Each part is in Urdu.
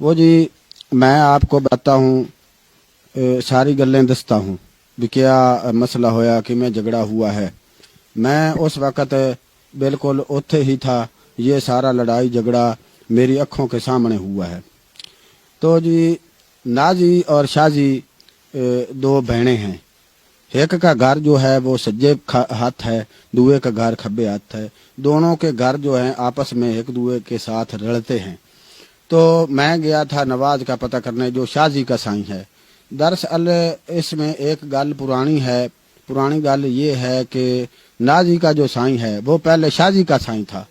وہ جی میں آپ کو بتاتا ہوں، ساری گلیں دستا ہوں بھی کیا مسئلہ ہویا کہ میں جھگڑا ہوا ہے۔ میں اس وقت بالکل اوتھے ہی تھا، یہ سارا لڑائی جھگڑا میری آنکھوں کے سامنے ہوا ہے۔ تو جی نازی اور شازی دو بہنیں ہیں، ایک کا گھر جو ہے وہ سجے ہاتھ ہے، دوے کا گھر کھبے ہاتھ ہے، دونوں کے گھر جو ہیں آپس میں ایک دوے کے ساتھ رلتے ہیں۔ تو میں گیا تھا نواز کا پتہ کرنے جو شازی کا سائیں ہے۔ دراصل اس میں ایک گل پرانی گل یہ ہے کہ نازی کا جو سائیں ہے وہ پہلے شازی کا سائیں تھا،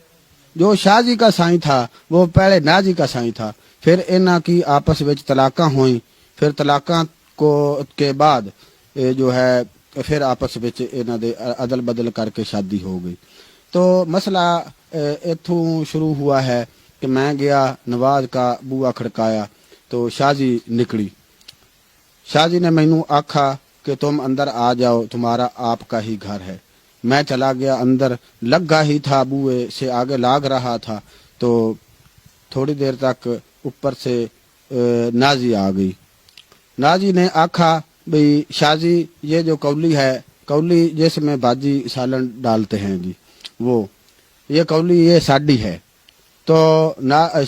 جو شازی کا سائیں تھا وہ پہلے نازی کا سائیں تھا۔ پھر انہاں کی آپس وچ طلاقاں ہوئیں، پھر طلاقاں کے بعد جو ہے پھر آپس وچ انہاں دے عدل بدل کر کے شادی ہو گئی۔ تو مسئلہ اتھوں شروع ہوا ہے کہ میں گیا نواز کا بوا کھڑکایا تو شازی نکلی۔ شازی نے مینوں آکھا کہ تم اندر آ جاؤ، تمہارا آپ کا ہی گھر ہے۔ میں چلا گیا اندر، لگا ہی تھا بوئے سے آگے لاگ رہا تھا تو تھوڑی دیر تک اوپر سے نازی آ گئی۔ نازی نے آکھا بھئی شازی یہ جو کولی ہے، کولی جس میں باجی سالن ڈالتے ہیں جی، وہ یہ کولی یہ ساڈی ہے۔ تو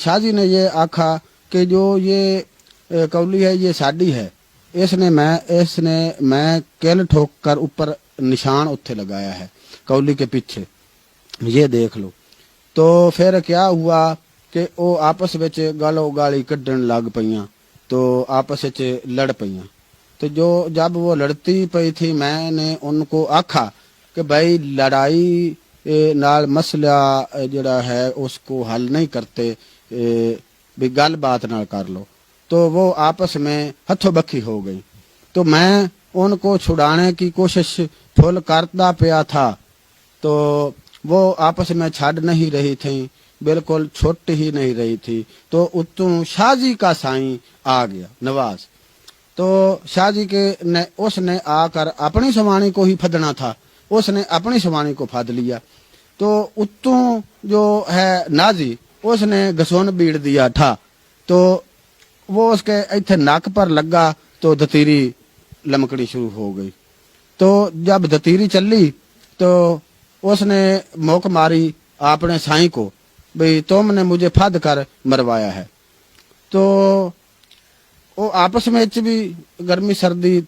شازی نے یہ آکھا کہ جو یہ کولی ہے یہ ساڈی ہے، اس نے میں کل ٹھوک کر اوپر نشان اتھے لگایا ہے کولی کے پیچھے، یہ دیکھ لو۔ تو پھر کیا ہوا کہ وہ آپس وچ گالو گالی کڈن لگ پئیاں، تو آپس وچ لڑ پئیاں۔ تو جب وہ لڑتی پئی تھی میں نے ان کو آکھا کہ بھائی لڑائی نال مسئلہ جڑا ہے اس کو حل نہیں کرتے، بھی گل بات نہ کر لو۔ تو وہ آپس میں ہتھوں بکھی ہو گئی۔ تو میں ان کو چھڑانے کی کوشش پھل کرتا پیا تھا تو وہ آپس میں چھڑ نہیں رہی تھیں، بالکل چھٹ ہی نہیں رہی تھی۔ تو اتوں شازی کا سائیں آ گیا نواز، تو شازی اس نے آ کر اپنی سوانی کو ہی پھدنا تھا، اس نے اپنی سوانی کو پھد لیا۔ تو اتوں جو ہے نازی اس نے گسون بیڑ دیا تھا، تو وہ اس کے ایتھے ناک پر لگا تو دتیری لمکڑی شروع ہو گئی۔ تو جب دتیری چلی تو اس نے موک ماری اپنے سائیں کو بھئی تم نے مجھے پھد کر مروایا ہے۔ تو وہ آپس میں بھی گرمی سردی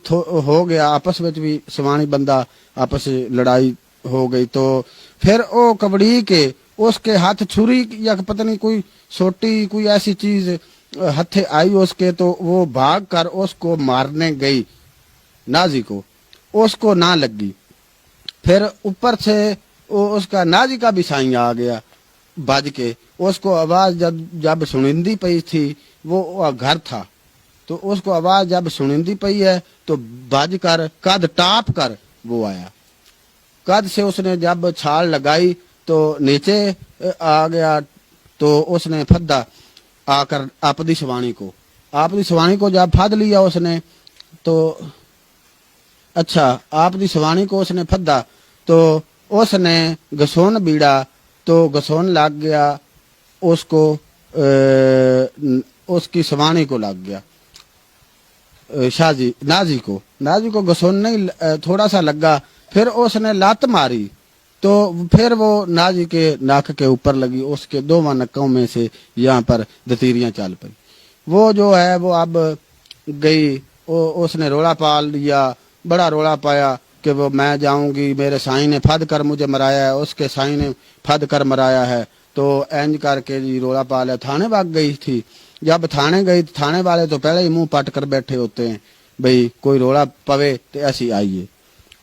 ہو گیا، آپس میں بھی سوانی بندہ آپس لڑائی ہو گئی۔ تو پھر وہ کبڑی کے اس کے ہاتھ چھری یا پتہ نہیں کوئی سوٹی کوئی ایسی چیز ہتھے آئی اس کے، تو وہ بھاگ کر اس کو مارنے گئی نازی کو، اس کو نہ لگی۔ پھر اوپر سے اس کا نازی کا بھی سائیں آ گیا بج کے، اس کو آواز جب سنندی پئی تھی، وہ گھر تھا تو اس کو آواز جب سنندی پئی ہے تو بج کر قد ٹاپ کر وہ آیا۔ قد سے اس نے جب چھال لگائی تو نیچے آ گیا، تو اس نے پھدا آ کر اپنی سوانی کو جب پھد لیا اس نے، تو اچھا اپنی سوانی کو اس نے پھدا تو اس نے گسون بیڑا تو گسون لگ گیا اس کو، اس کی سوانی کو لگ گیا، نازی کو گسون نہیں تھوڑا سا لگا، پھر اس نے لات ماری تو پھر وہ نازی کے ناک کے اوپر لگی، اس کے دونوں نکوں میں سے یہاں پر دتیریاں چل پئی۔ وہ جو ہے وہ اب گئی، اس نے رولا پال لیا، بڑا رولا پایا کہ وہ میں جاؤں گی، میرے سائیں نے پھد کر مجھے مرایا ہے، اس کے سائیں نے پھد کر مرایا ہے۔ تو اینج کر کے جی رولا پالا، تھانے بھاگ گئی تھی۔ جب تھانے گئی تھانے والے تو پہلے ہی منہ پٹ کر بیٹھے ہوتے ہیں بھئی کوئی رولا پوے تو ایسی آئیے۔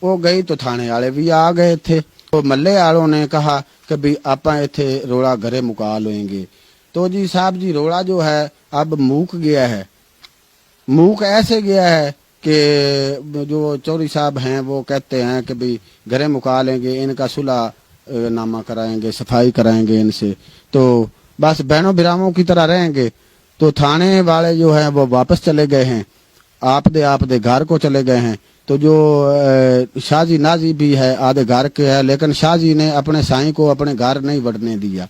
وہ گئی تو تھانے والے بھی آ گئے تھے، تو ملے والوں نے کہا کہ بھی آپاں ایتھے رولا گھرے مکا لیں گے۔ تو جی صاحب جی رولا جو ہے اب موک گیا ہے، موک ایسے گیا ہے کہ جو چوری صاحب ہیں وہ کہتے ہیں کہ بھی گھرے مکا لیں گے، ان کا صلح نامہ کرائیں گے، صفائی کرائیں گے ان سے، تو بس بہنوں بھراووں کی طرح رہیں گے۔ تو تھانے والے جو ہیں وہ واپس چلے گئے ہیں، آپ دے گھر کو چلے گئے ہیں۔ تو جو شازی نازی بھی ہے آدھے گھر کے ہے، لیکن شازی نے اپنے سائیں کو اپنے گھر نہیں بڑھنے دیا۔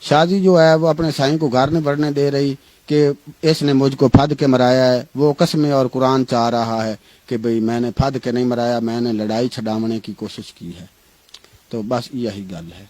شازی جو ہے وہ اپنے سائیں کو گھر نہیں بڑھنے دے رہی، کہ اس نے مجھ کو پھد کے مرایا ہے، وہ قسمیں اور قرآن چاہ رہا ہے کہ بھئی میں نے پھد کے نہیں مرایا، میں نے لڑائی چھڈاونے کی کوشش کی ہے. تو بس یہی گل ہے.